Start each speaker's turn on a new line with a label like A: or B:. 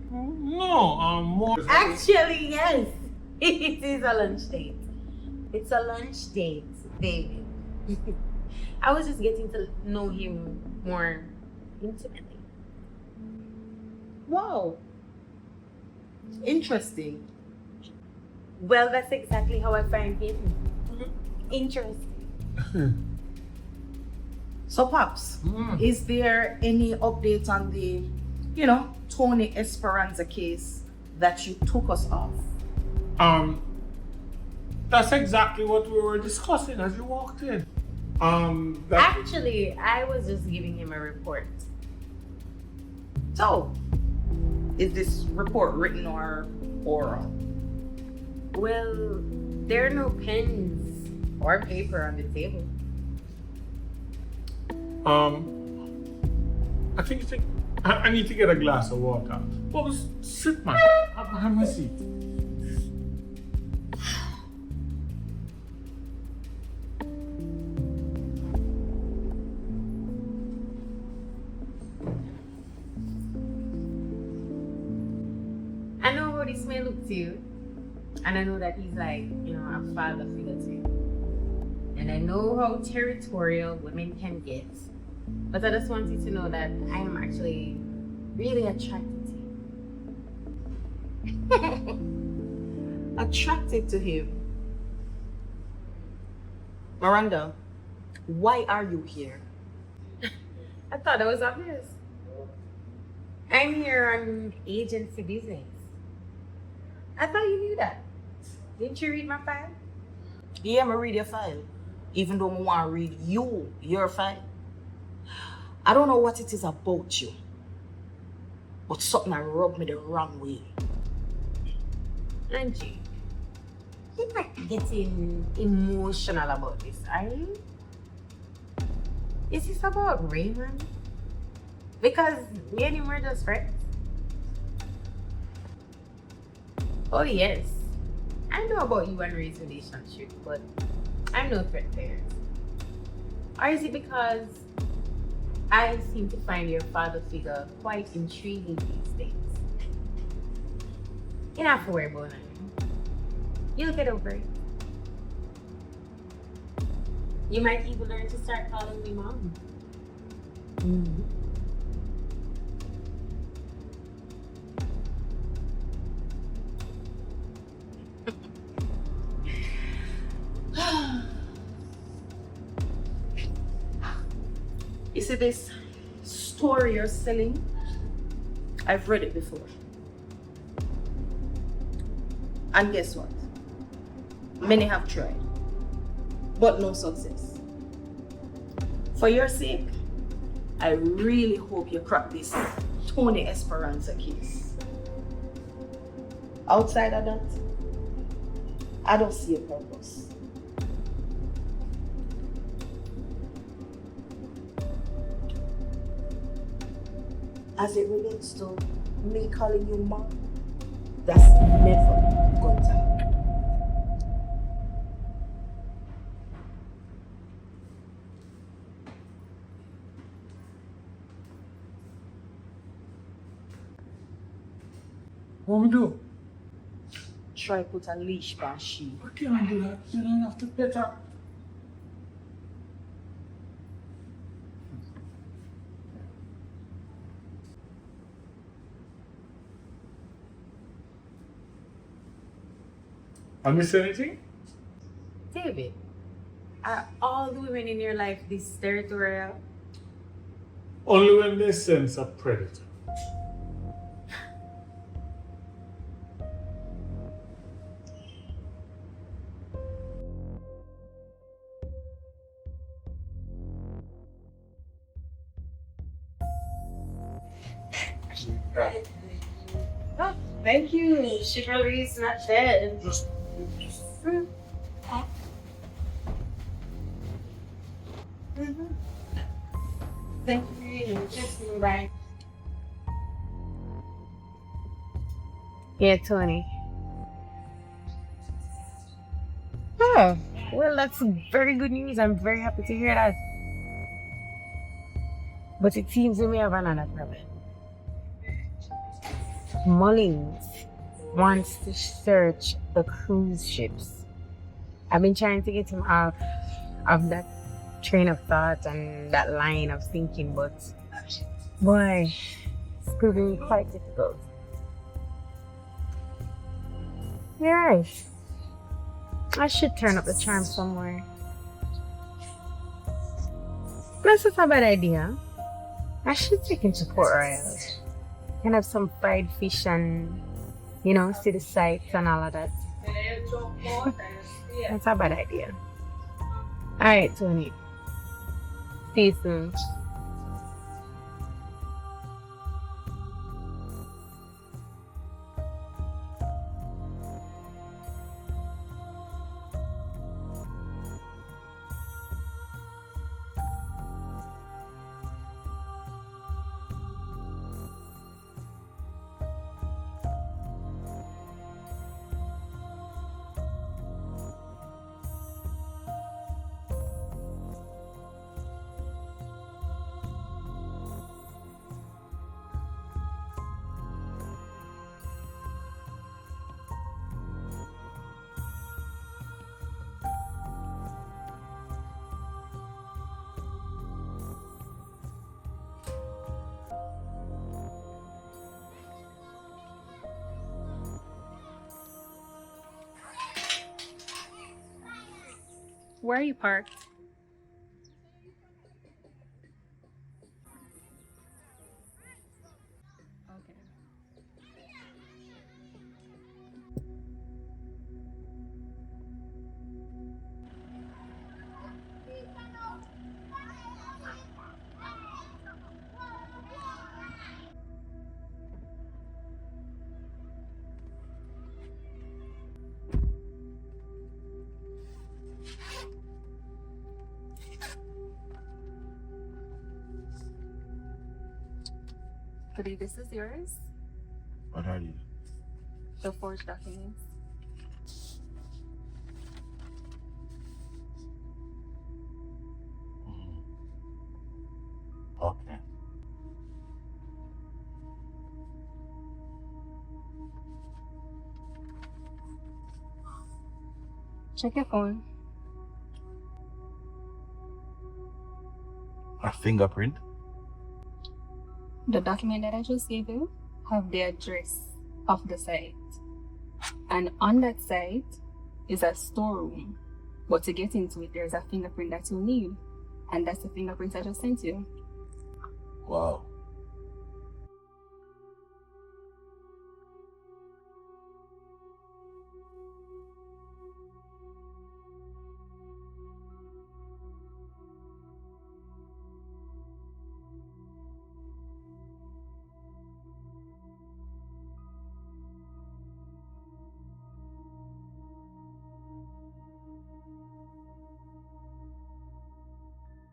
A: No, more.
B: Actually, yes. It is a lunch date. It's a lunch date, baby. I was just getting to know him more intimately.
C: Wow. Interesting.
B: Well, that's exactly how I find him. Interesting.
C: So, Pops, is there any update on the, Tony Xpressionz case that you took us off?
A: That's exactly what we were discussing as you walked in.
B: Actually, I was just giving him a report.
C: So, is this report written or oral?
B: Well, there are no pens or paper on the table.
A: I need to get a glass of water. Well, sit, man. Have my seat.
B: I know how this may look to you. And I know that he's like, a father figure to you. And I know how territorial women can get. But I just want you to know that I am actually really attracted to you.
C: Attracted to him? Miranda, why are you here?
B: I thought that was obvious. I'm here on agency business. I thought you knew that. Didn't you read my file?
C: Yeah, I read your file. Even though I want to read your file. I don't know what it is about you, but something that rubbed me the wrong way.
B: Angie, you're not getting emotional about this, are you? Is this about Raymond? Because me and him are just friends. Oh yes, I know about you and Ray's relationship, but I'm no threat there. Or is it because I seem to find your father figure quite intriguing these days? You don't have to worry about it. You'll get over it. You might even learn to start calling me mom.
C: You see this story you're selling? I've read it before. And guess what? Many have tried, but no success. For your sake, I really hope you crack this Tony Xpressionz case. Outside of that, I don't see a purpose. As it relates to me calling you mom, that's never going to happen.
A: What we do?
C: Try put a leash on she.
A: I can't do that. You don't have to pet her. I miss anything?
B: David, are all the women in your life this territorial?
A: Only when they sense a predator.
B: Oh, thank you. Chivalry is not dead.
A: Just
B: Thank you. Just right. Yeah, Tony. Oh, well, that's very good news. I'm very happy to hear that. But it seems we may have another problem. Mullins wants to search the cruise ships. I've been trying to get him off of that train of thought and that line of thinking, but boy, it's proving quite difficult. You're right. I should turn up the charm somewhere. That's not a bad idea. I should take him to Port Royal. Can have some fried fish and, see the sights and all of that. That's a bad idea. Alright, Tony. See you soon.
D: Where are you parked? Okay. Buddy, this is yours.
E: What are these?
D: The forged documents.
E: Okay.
D: Check your phone.
E: A fingerprint?
D: The document that I just gave you have the address of the site. And on that site is a storeroom. But to get into it, there's a fingerprint that you'll need. And that's the fingerprint I just sent you.
E: Wow.